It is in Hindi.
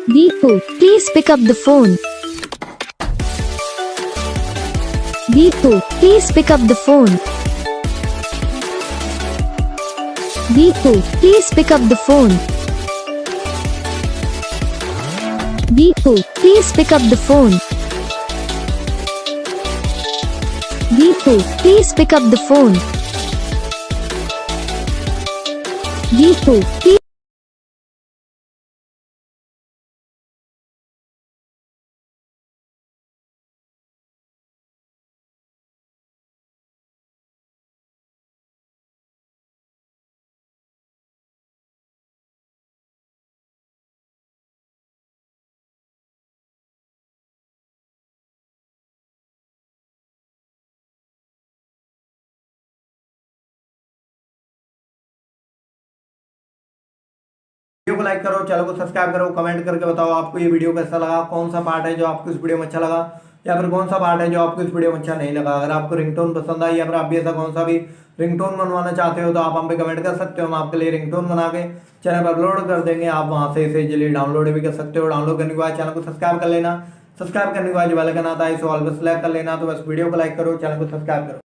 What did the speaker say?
Deepu, please pick up the phone. Deepu, please pick up the phone. Deepu, please pick up the phone. Deepu, please pick up the phone. Deepu, please pick up the phone. Deepu, please. Video को लाइक करो, चैनल को सब्सक्राइब करो, कमेंट करके बताओ आपको ये वीडियो कैसा लगा, कौन सा पार्ट है जो आपको इस वीडियो में अच्छा लगा या फिर कौन सा पार्ट है जो आपको इस वीडियो में अच्छा नहीं लगा। अगर आपको रिंगटोन पसंद आई या फिर आप भी ऐसा कौन सा भी रिंगटोन बनवाना चाहते हो तो आप हम पे कमेंट कर सकते हो। हम आपके लिए रिंगटोन बना के चैनल पर अपलोड कर देंगे। आप वहां से इसे इजीली डाउनलोड भी कर सकते हो। डाउनलोड करने के बाद चैनल को सब्सक्राइब कर लेना। सब्सक्राइब करने के बाद जो बेल आइकन आता है इसे ऑल पर सेलेक्ट कर लेना। तो बस वीडियो को लाइक करो, चैनल को सब्सक्राइब करो।